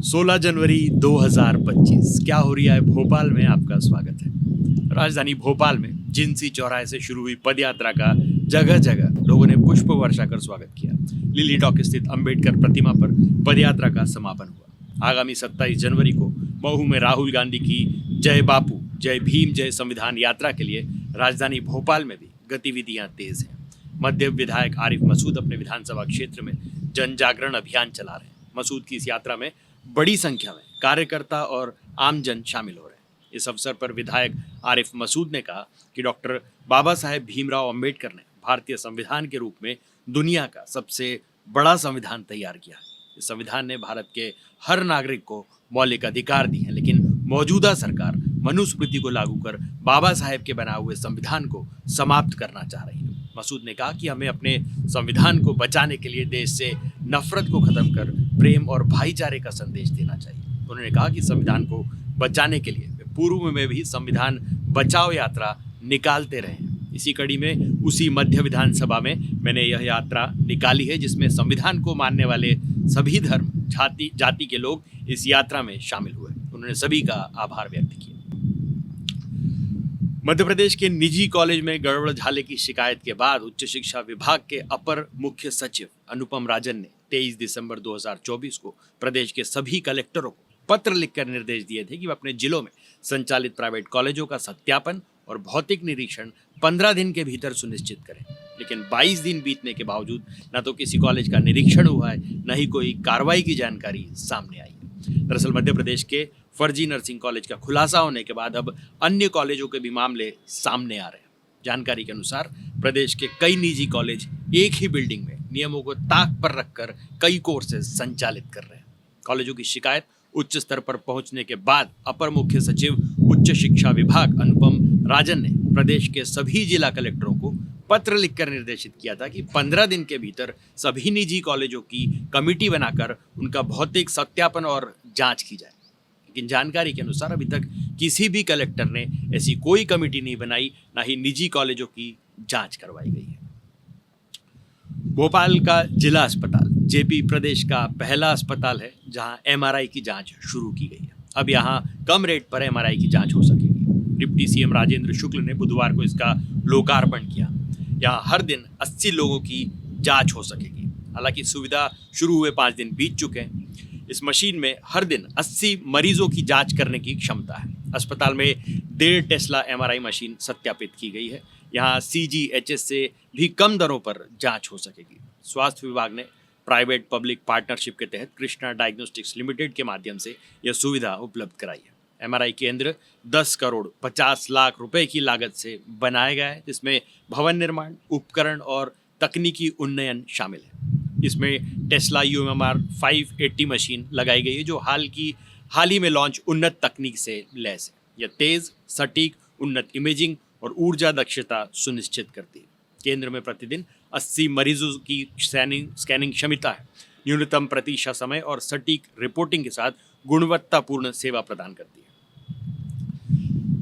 16 जनवरी 2025 क्या हो रही है भोपाल में, आपका स्वागत है। राजधानी भोपाल में जिंसी चौराहे से शुरू हुई पदयात्रा का जगह जगह लोगों ने पुष्प वर्षा कर स्वागत किया। लिली टॉक स्थित अंबेडकर प्रतिमा पर पदयात्रा का समापन हुआ। आगामी 27 जनवरी को महू में राहुल गांधी की जय बापू जय भीम जय संविधान यात्रा के लिए राजधानी भोपाल में भी गतिविधियां तेज हैं। मध्य विधायक आरिफ मसूद अपने विधानसभा क्षेत्र में जन जागरण अभियान चला रहे हैं। मसूद की इस यात्रा में बड़ी संख्या में कार्यकर्ता और आमजन शामिल हो रहे हैं। इस अवसर पर विधायक आरिफ मसूद ने कहा कि डॉक्टर बाबा साहेब भीमराव अंबेडकर ने भारतीय संविधान के रूप में दुनिया का सबसे बड़ा संविधान तैयार किया। इस संविधान ने भारत के हर नागरिक को मौलिक अधिकार दिए हैं, लेकिन मौजूदा सरकार मनुस्मृति को लागू कर बाबा साहेब के बनाए हुए संविधान को समाप्त करना चाह रही है। मसूद ने कहा कि हमें अपने संविधान को बचाने के लिए देश से नफरत को खत्म कर प्रेम और भाईचारे का संदेश देना चाहिए। उन्होंने कहा कि संविधान को बचाने के लिए पूर्व में भी संविधान बचाओ यात्रा निकालते रहे। इसी कड़ी में उसी मध्य विधानसभा में मैंने यह यात्रा निकाली है, जिसमें संविधान को मानने वाले सभी धर्म जाति के लोग इस यात्रा में शामिल हुए। उन्होंने सभी का आभार व्यक्त किया। मध्य प्रदेश के निजी कॉलेज में गड़बड़ झाले की शिकायत के बाद उच्च शिक्षा विभाग के अपर मुख्य सचिव अनुपम राजन ने 23 दिसंबर 2024 को प्रदेश के सभी कलेक्टरों को पत्र लिखकर निर्देश दिए थे कि वे अपने जिलों में संचालित प्राइवेट कॉलेजों का सत्यापन और भौतिक निरीक्षण 15 दिन के भीतर सुनिश्चित करें। लेकिन 22 दिन बीतने के बावजूद न तो किसी कॉलेज का निरीक्षण हुआ है, न ही कोई कार्रवाई की जानकारी सामने आई है। दरअसल मध्य प्रदेश के फर्जी नर्सिंग कॉलेज का खुलासा होने के बाद अब अन्य कॉलेजों के भी मामले सामने आ रहे हैं। जानकारी के अनुसार प्रदेश के कई निजी कॉलेज एक ही बिल्डिंग में नियमों को ताक पर रखकर कई कोर्सेज संचालित कर रहे हैं। कॉलेजों की शिकायत उच्च स्तर पर पहुंचने के बाद अपर मुख्य सचिव उच्च शिक्षा विभाग अनुपम राजन ने प्रदेश के सभी जिला कलेक्टरों को पत्र लिखकर निर्देशित किया था कि 15 दिन के भीतर सभी निजी कॉलेजों की कमेटी बनाकर उनका भौतिक सत्यापन और जांच की जाए। लेकिन जानकारी के अनुसार अभी तक किसी भी कलेक्टर ने ऐसी कोई कमेटी नहीं बनाई, ना ही निजी कॉलेजों की जांच करवाई गई है। भोपाल का जिला अस्पताल जेपी प्रदेश का पहला अस्पताल है जहां एमआरआई की जांच शुरू की गई है। अब यहां कम रेट पर एमआरआई की जांच हो सकेगी। डिप्टी सीएम राजेंद्र शुक्ल ने बुधवार को इसका लोकार्पण किया। यहां हर दिन 80 लोगों की जांच हो सकेगी। हालांकि सुविधा शुरू हुए 5 दिन बीत चुके हैं। इस मशीन में हर दिन 80 मरीजों की जांच करने की क्षमता है। अस्पताल में 1.5 टेस्ला एमआरआई मशीन सत्यापित की गई है। यहाँ सीजीएचएस से भी कम दरों पर जांच हो सकेगी। स्वास्थ्य विभाग ने प्राइवेट पब्लिक पार्टनरशिप के तहत कृष्णा डायग्नोस्टिक्स लिमिटेड के माध्यम से यह सुविधा उपलब्ध कराई है। एमआरआई केंद्र 10 करोड़ 50 लाख रुपए की लागत से बनाया गया है, जिसमें भवन निर्माण, उपकरण और तकनीकी उन्नयन शामिल है। इसमें टेस्ला यूएमआर 580 मशीन लगाई गई है, जो हाल ही में लॉन्च उन्नत तकनीक से लैस है। यह तेज, सटीक, उन्नत इमेजिंग और ऊर्जा दक्षता सुनिश्चित करती है। केंद्र में प्रतिदिन 80 मरीजों की स्कैनिंग क्षमता है। न्यूनतम प्रतीक्षा समय और सटीक रिपोर्टिंग के साथ गुणवत्तापूर्ण सेवा प्रदान करती है।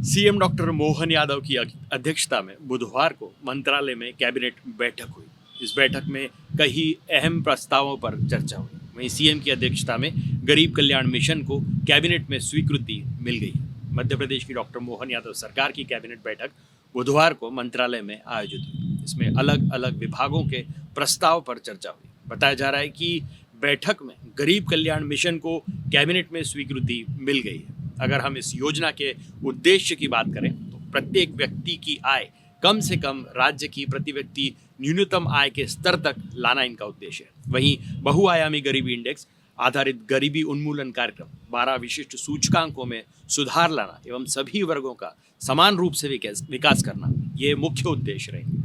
सीएम डॉक्टर मोहन यादव की अध्यक्षता में बुधवार को मंत्रालय में कैबिनेट बैठक हुई। इस बैठक में कई अहम प्रस्तावों पर चर्चा हुई। वहीं सीएम की अध्यक्षता में गरीब कल्याण मिशन को कैबिनेट में स्वीकृति मिल गई है। मध्य प्रदेश की डॉक्टर मोहन यादव सरकार की कैबिनेट बैठक बुधवार को मंत्रालय में आयोजित हुई। इसमें अलग अलग विभागों के प्रस्ताव पर चर्चा हुई। बताया जा रहा है कि बैठक में गरीब कल्याण मिशन को कैबिनेट में स्वीकृति मिल गई है। अगर हम इस योजना के उद्देश्य की बात करें तो प्रत्येक व्यक्ति की आय कम से कम राज्य की प्रति व्यक्ति न्यूनतम आय के स्तर तक लाना इनका उद्देश्य है। वहीं बहुआयामी गरीबी इंडेक्स आधारित गरीबी उन्मूलन कार्यक्रम 12 विशिष्ट सूचकांकों में सुधार लाना एवं सभी वर्गों का समान रूप से विकास करना ये मुख्य उद्देश्य रहेंगे।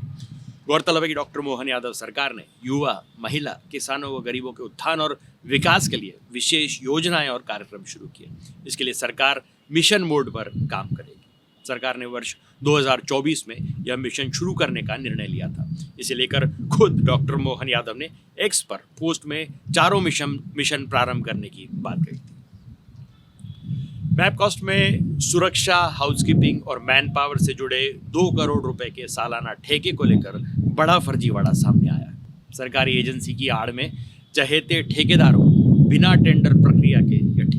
गौरतलब है कि डॉक्टर मोहन यादव सरकार ने युवा, महिला, किसानों व गरीबों के उत्थान और विकास के लिए विशेष योजनाएं और कार्यक्रम शुरू किए। इसके लिए सरकार मिशन मोड पर काम करेगी। सरकार ने वर्ष 2024 में यह मिशन शुरू करने का निर्णय लिया था। इसे लेकर खुद डॉक्टर मोहन यादव ने एक्स पर पोस्ट में चारों मिशन प्रारंभ करने की बात कही थी। मैपकॉस्ट में सुरक्षा, हाउसकीपिंग और मैन पावर से जुड़े 2 करोड़ रुपए के सालाना ठेके को लेकर बड़ा फर्जीवाड़ा सामने आया है। सरकारी एजेंसी की आड़ में चहेते ठेकेदारों बिना टेंडर प्रक्रिया के यह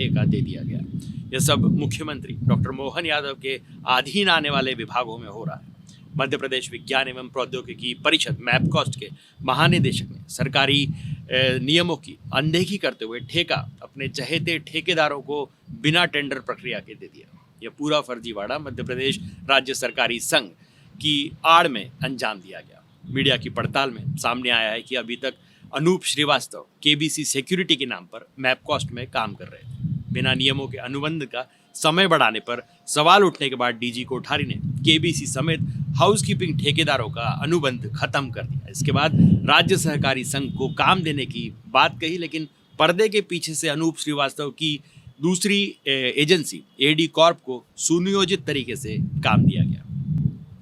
यह सब मुख्यमंत्री डॉक्टर मोहन यादव के अधीन आने वाले विभागों में हो रहा है। मध्य प्रदेश विज्ञान एवं प्रौद्योगिकी परिषद मैपकॉस्ट के महानिदेशक ने सरकारी नियमों की अनदेखी करते हुए ठेका अपने चहेते ठेकेदारों को बिना टेंडर प्रक्रिया के दे दिया। यह पूरा फर्जीवाड़ा मध्य प्रदेश राज्य सरकारी संघ की आड़ में अंजाम दिया गया। मीडिया की पड़ताल में सामने आया है कि अभी तक अनूप श्रीवास्तव केबीसी सिक्योरिटी के नाम पर मैपकॉस्ट में काम कर रहे थे। बिना नियमों के अनुबंध का समय बढ़ाने पर सवाल उठने के बाद डीजी कोठारी ने केबीसी समेत हाउसकीपिंग ठेकेदारों का अनुबंध खत्म कर दिया। इसके बाद राज्य सहकारी संघ को काम देने की बात कही, लेकिन पर्दे के पीछे से अनूप श्रीवास्तव की दूसरी एजेंसी एडी कॉर्प को सुनियोजित तरीके से काम दिया गया।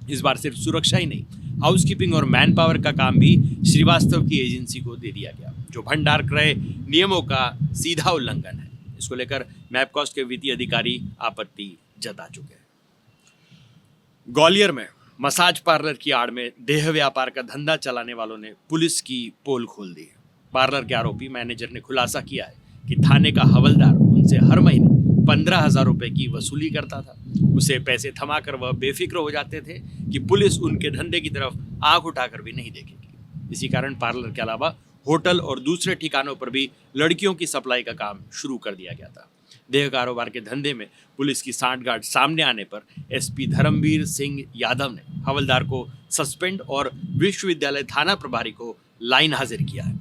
इस बार सिर्फ सुरक्षा ही नहीं, हाउसकीपिंग और मैन पावर का काम भी श्रीवास्तव की एजेंसी को दे दिया गया, जो भंडार क्रय नियमों का सीधा उल्लंघन है। इसको लेकर मैपकॉस्ट के वित्तीय अधिकारी आपत्ति जता चुके हैं। ग्वालियर में मसाज पार्लर की आड़ में देह व्यापार का धंधा चलाने वालों ने पुलिस की पोल खोल दी है। पार्लर के आरोपी मैनेजर ने खुलासा किया है कि थाने का हवलदार उनसे हर महीने 15,000 रुपए की वसूली करता था। उसे पैसे थमाकर वह बेफिक्र हो जाते थे कि पुलिस उनके धंधे की तरफ आंख उठाकर भी नहीं देखेगी। इसी कारण पार्लर के अलावा होटल और दूसरे ठिकानों पर भी लड़कियों की सप्लाई का काम शुरू कर दिया गया था। देह कारोबार के धंधे में पुलिस की सांठगांठ सामने आने पर एसपी धर्मवीर सिंह यादव ने हवलदार को सस्पेंड और विश्वविद्यालय थाना प्रभारी को लाइन हाजिर किया है।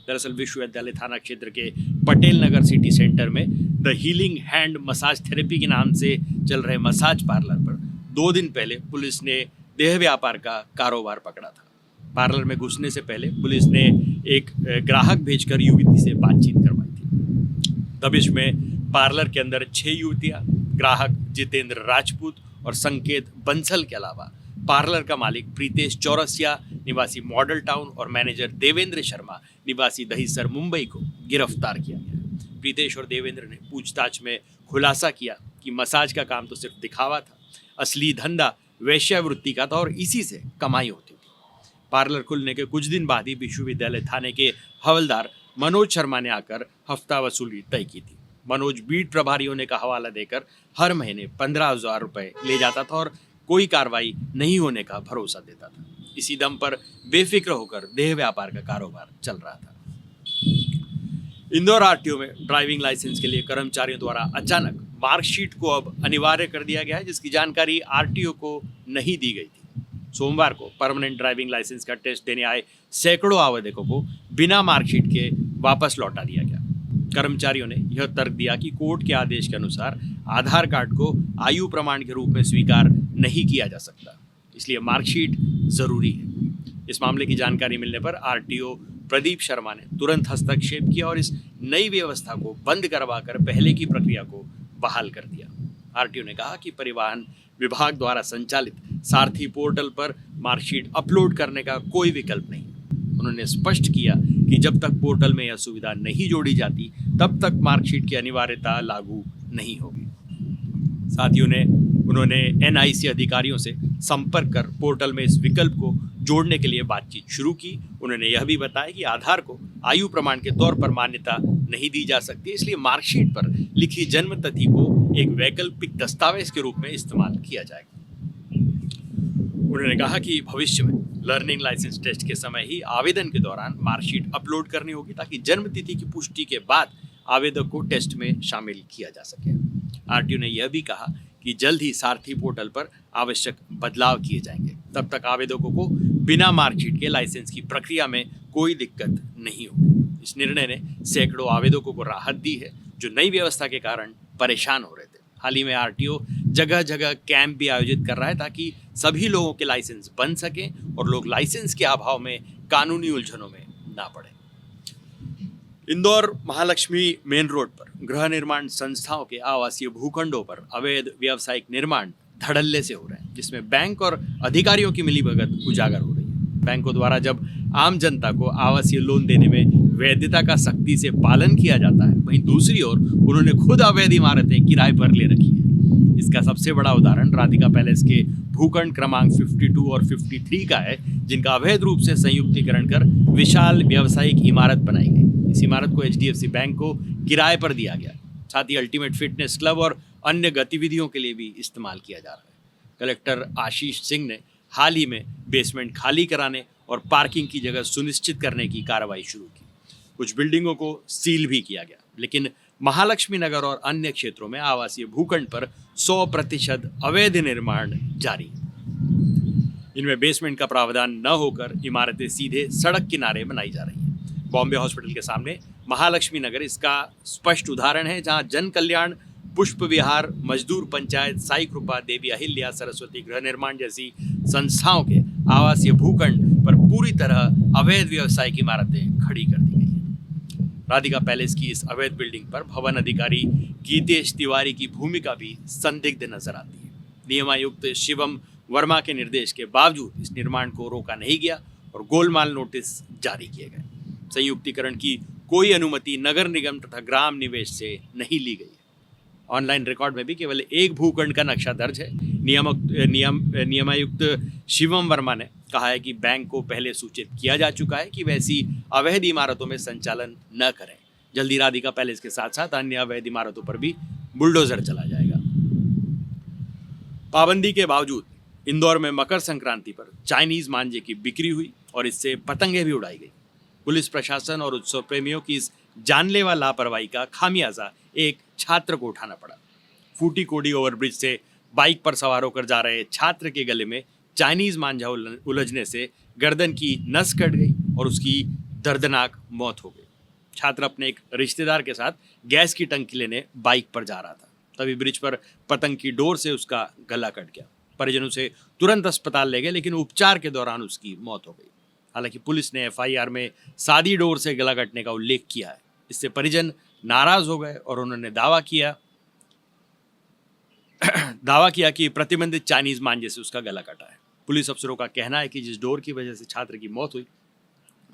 दरअसल विश्वविद्यालय थाना क्षेत्र के पटेल नगर सिटी सेंटर में the healing hand massage therapy के नाम से चल रहे मसाज पार्लर पर 2 दिन पहले पुलिस ने देह व्यापार का कारोबार पकड़ा था। पार्लर में घुसने से पहले पुलिस ने एक ग्राहक भेजकर युवती से बातचीत करवाई थी। दबिश में पार्लर के अंदर 6 युवतियां, ग्राहक जितेंद्र राजपूत और संकेत बंसल के अलावा पार्लर का मालिक प्रीतेश चौरसिया निवासी मॉडल टाउन और मैनेजर देवेंद्र शर्मा निवासी दहीसर मुंबई को गिरफ्तार किया गया। प्रीतेश और देवेंद्र ने पूछताछ में खुलासा किया कि मसाज का काम तो सिर्फ दिखावा था, असली धंधा वेश्यावृत्ति का था और इसी से कमाई होती थी। पार्लर खुलने के कुछ दिन बाद ही विश्वविद्यालय थाने के हवलदार मनोज शर्मा ने आकर हफ्ता वसूली तय की थी। मनोज बीट प्रभारी होने का हवाला देकर हर महीने 15,000 रुपए ले जाता था और कोई कार्रवाई नहीं होने का भरोसा देता था। इसी दम पर बेफिक्र होकर देह व्यापार का कारोबार चल रहा था। इंदौर आरटीओ में ड्राइविंग लाइसेंस के लिए कर्मचारियों द्वारा अचानक मार्कशीट को अब अनिवार्य कर दिया गया है, जिसकी जानकारी आरटीओ को नहीं दी गई थी। सोमवार को परमानेंट ड्राइविंग लाइसेंस का टेस्ट देने आए सैकड़ों आवेदकों को बिना मार्कशीट के वापस लौटा दिया गया। कर्मचारियों ने यह तर्क दिया कि कोर्ट के आदेश के अनुसार आधार कार्ड को आयु प्रमाण के रूप में स्वीकार नहीं किया जा सकता, इसलिए मार्कशीट जरूरी है। इस मामले की जानकारी मिलने पर आरटीओ प्रदीप शर्मा ने तुरंत हस्तक्षेप किया और इस नई व्यवस्था को बंद करवाकर पहले की प्रक्रिया को बहाल कर दिया। आरटीओ ने कहा कि परिवहन विभाग द्वारा संचालित सारथी पोर्टल पर मार्कशीट अपलोड करने का कोई विकल्प नहीं। उन्होंने स्पष्ट किया कि जब तक पोर्टल में यह सुविधा नहीं जोड़ी जाती तब तक मार्कशीट की अनिवार्यता लागू नहीं होगी। साथ ही उन्होंने एनआईसी अधिकारियों से संपर्क कर पोर्टल में इस विकल्प को जोड़ने के लिए बातचीत शुरू की। उन्होंने यह भी बताया कि आधार को आयु प्रमाण के तौर पर मान्यता नहीं दी जा सकती, इसलिए मार्कशीट पर लिखी जन्म तिथि को एक वैकल्पिक दस्तावेज के रूप में इस्तेमाल किया जाएगा। उन्होंने कहा कि भविष्य में लर्निंग लाइसेंस टेस्ट के समय ही आवेदन के दौरान मार्कशीट अपलोड करनी होगी, ताकि जन्म तिथि की पुष्टि के बाद आवेदक को टेस्ट में शामिल किया जा सके। आरटीओ ने यह भी कहा कि जल्द ही सारथी पोर्टल पर आवश्यक बदलाव किए जाएंगे। तब तक आवेदकों को बिना मार्कशीट के लाइसेंस की प्रक्रिया में कोई दिक्कत नहीं होगी। इस निर्णय ने सैकड़ों आवेदकों को राहत दी है, जो नई व्यवस्था के कारण परेशान हो रहे थे। हाल ही में आरटीओ जगह जगह कैंप भी आयोजित कर रहा है, ताकि सभी लोगों के लाइसेंस बन सकें और लोग लाइसेंस के अभाव में कानूनी उलझनों में ना पड़े। इंदौर महालक्ष्मी मेन रोड पर गृह निर्माण संस्थाओं के आवासीय भूखंडों पर अवैध व्यावसायिक निर्माण धड़ल्ले से हो रहे हैं, जिसमें बैंक और अधिकारियों की मिलीभगत उजागर हो रही है। बैंकों द्वारा जब आम जनता को आवासीय लोन देने में वैधता का सख्ती से पालन किया जाता है, वहीं दूसरी ओर उन्होंने खुद अवैध इमारतें किराए पर ले रखी है। इसका सबसे बड़ा उदाहरण राधिका पैलेस के भूखंड क्रमांक 52 और 53 का है, जिनका अवैध रूप से संयुक्तिकरण कर विशाल व्यावसायिक इमारत बनाई गई। इस इमारत को HDFC बैंक को किराए पर दिया गया। साथ ही अल्टीमेट फिटनेस क्लब और अन्य गतिविधियों के लिए भी इस्तेमाल किया जा रहा है। कलेक्टर आशीष सिंह ने हाल ही में बेसमेंट खाली कराने और पार्किंग की जगह सुनिश्चित करने की कार्रवाई शुरू की। कुछ बिल्डिंगों को सील भी किया गया, लेकिन महालक्ष्मी नगर और अन्य क्षेत्रों में आवासीय भूखंड पर 100% अवैध निर्माण जारी है। इनमें बेसमेंट का प्रावधान न होकर इमारतें सीधे सड़क किनारे बनाई जा रही हैं। बॉम्बे हॉस्पिटल के सामने महालक्ष्मी नगर इसका स्पष्ट उदाहरण है, जहां जन कल्याण, पुष्प विहार, मजदूर पंचायत, साई कृपा, देवी अहिल्या, सरस्वती गृह निर्माण जैसी संस्थाओं के आवासीय भूखंड पर पूरी तरह अवैध व्यवसायिक इमारतें खड़ी कर दी गई हैं। राधिका पैलेस की इस अवैध बिल्डिंग पर भवन अधिकारी गीतेश तिवारी की भूमिका भी संदिग्ध नजर आती है। नियमायुक्त शिवम वर्मा के निर्देश के बावजूद इस निर्माण को रोका नहीं गया और गोलमाल नोटिस जारी किए गए। संयुक्तिकरण की कोई अनुमति नगर निगम तथा ग्राम निवेश से नहीं ली गई है। ऑनलाइन रिकॉर्ड में भी केवल एक भूखंड का नक्शा दर्ज है। नियमायुक्त शिवम वर्मा ने कहा है कि बैंक को पहले सूचित किया जा चुका है कि वैसी अवैध इमारतों में संचालन न करें। जल्दी राधिका पैलेस के साथ साथ अन्य अवैध इमारतों पर भी बुलडोजर चला जाएगा। पाबंदी के बावजूद इंदौर में मकर संक्रांति पर चाइनीज मांझे की बिक्री हुई और इससे पतंगें भी उड़ाई गई। पुलिस प्रशासन और उत्सव प्रेमियों की इस जानलेवा लापरवाही का खामियाजा एक छात्र को उठाना पड़ा। फूटी कोडी ओवरब्रिज से बाइक पर सवार होकर जा रहे छात्र के गले में चाइनीज मांझा उलझने से गर्दन की नस कट गई और उसकी दर्दनाक मौत हो गई। छात्र अपने एक रिश्तेदार के साथ गैस की टंकी लेने बाइक पर जा रहा था, तभी ब्रिज पर पतंग की डोर से उसका गला कट गया। परिजन उसे तुरंत अस्पताल ले गए, लेकिन उपचार के दौरान उसकी मौत हो गई। हालांकि पुलिस ने FIR में सादी डोर से गला कटने का उल्लेख किया है। इससे परिजन नाराज हो गए और उन्होंने दावा किया कि प्रतिबंधित चाइनीज मांझे से उसका गला कटा है। पुलिस अफसरों का कहना है कि जिस डोर की वजह से छात्र की मौत हुई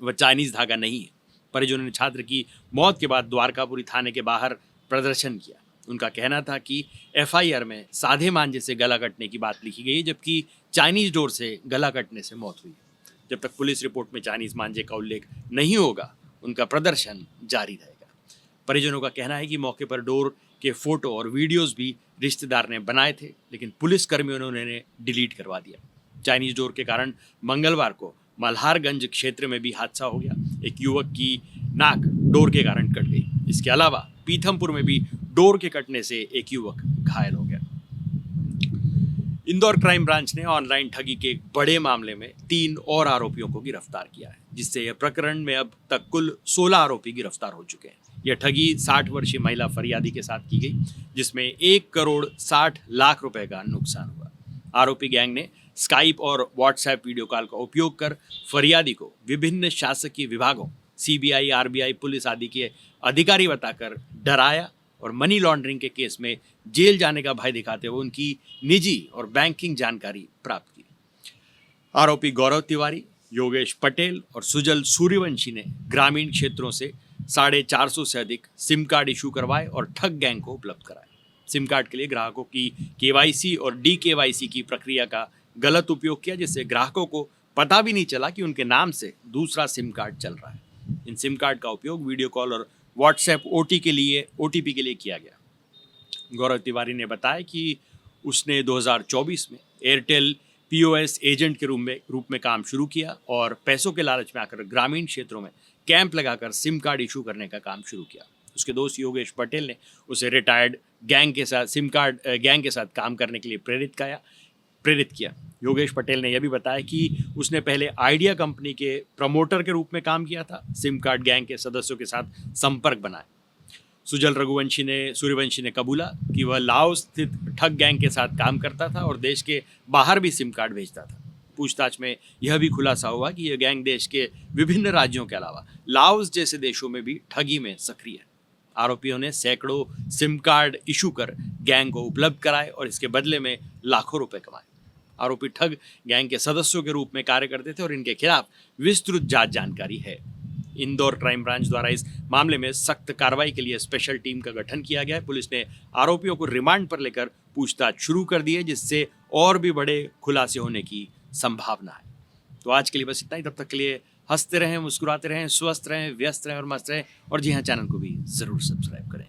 वह चाइनीज धागा नहीं है। परिजनों ने छात्र की मौत के बाद द्वारकापुरी थाने के बाहर प्रदर्शन किया। उनका कहना था कि FIR में सादे मांझे से गला कटने की बात लिखी गई, जबकि चाइनीज डोर से गला कटने से मौत हुई। जब तक पुलिस रिपोर्ट में चाइनीज मांझे का उल्लेख नहीं होगा, उनका प्रदर्शन जारी रहेगा। परिजनों का कहना है कि मौके पर डोर के फोटो और वीडियोस भी रिश्तेदार ने बनाए थे, लेकिन पुलिस कर्मियों ने उन्हें डिलीट करवा दिया। चाइनीज डोर के कारण मंगलवार को मल्हारगंज क्षेत्र में भी हादसा हो गया। एक युवक की नाक डोर के कारण कट गई। इसके अलावा पीथमपुर में भी डोर के कटने से एक युवक घायल हो गया। इंदौर क्राइम ब्रांच ने ऑनलाइन ठगी के एक बड़े मामले में 3 और आरोपियों को गिरफ्तार किया है, जिससे यह प्रकरण में अब तक कुल 16 आरोपी गिरफ्तार हो चुके हैं। यह ठगी 60 वर्षीय महिला फरियादी के साथ की गई, जिसमें 1 करोड़ 60 लाख रुपए का नुकसान हुआ। आरोपी गैंग ने स्काइप और व्हाट्सएप वीडियो कॉल का उपयोग कर फरियादी को विभिन्न शासकीय विभागों, CBI, RBI, पुलिस आदि के अधिकारी बताकर डराया और मनी लॉन्ड्रिंग के केस में जेल जाने का भय दिखाते हुए उनकी निजी और बैंकिंग जानकारी प्राप्त की। आरोपी गौरव तिवारी, योगेश पटेल और सुजल सूर्यवंशी ने ग्रामीण क्षेत्रों से 450 से अधिक सिम कार्ड इशू करवाए और ठग गैंग को उपलब्ध कराए। सिम कार्ड के लिए ग्राहकों की KYC और DKYC की प्रक्रिया का गलत उपयोग किया, जिससे ग्राहकों को पता भी नहीं चला कि उनके नाम से दूसरा सिम कार्ड चल रहा है। इन सिम कार्ड का उपयोग वीडियो कॉल और व्हाट्सएप OTP के लिए किया गया। गौरव तिवारी ने बताया कि उसने 2024 में एयरटेल POS एजेंट के रूप में काम शुरू किया और पैसों के लालच में आकर ग्रामीण क्षेत्रों में कैंप लगाकर सिम कार्ड इशू करने का काम शुरू किया। उसके दोस्त योगेश पटेल ने उसे रिटायर्ड सिम कार्ड गैंग के साथ काम करने के लिए प्रेरित किया। योगेश पटेल ने यह भी बताया कि उसने पहले आइडिया कंपनी के प्रमोटर के रूप में काम किया था। सिम कार्ड गैंग के सदस्यों के साथ संपर्क बनाए। सुजल सूर्यवंशी ने कबूला कि वह लाओस स्थित ठग गैंग के साथ काम करता था और देश के बाहर भी सिम कार्ड भेजता था। पूछताछ में यह भी खुलासा हुआ कि यह गैंग देश के विभिन्न राज्यों के अलावा लाओस जैसे देशों में भी ठगी में सक्रिय है। आरोपियों ने सैकड़ों सिम कार्ड इशू कर गैंग को उपलब्ध कराए और इसके बदले में लाखों रुपए कमाए। आरोपी ठग गैंग के सदस्यों के रूप में कार्य करते थे और इनके खिलाफ विस्तृत जांच जानकारी है। इंदौर क्राइम ब्रांच द्वारा इस मामले में सख्त कार्रवाई के लिए स्पेशल टीम का गठन किया गया है। पुलिस ने आरोपियों को रिमांड पर लेकर पूछताछ शुरू कर दी है, जिससे और भी बड़े खुलासे होने की संभावना है। तो आज के लिए बस इतना ही। तब तक के लिए हंसते रहें, मुस्कुराते रहें, स्वस्थ रहें, व्यस्त रहें और मस्त रहें। और जी हाँ, चैनल को भी ज़रूर सब्सक्राइब करें।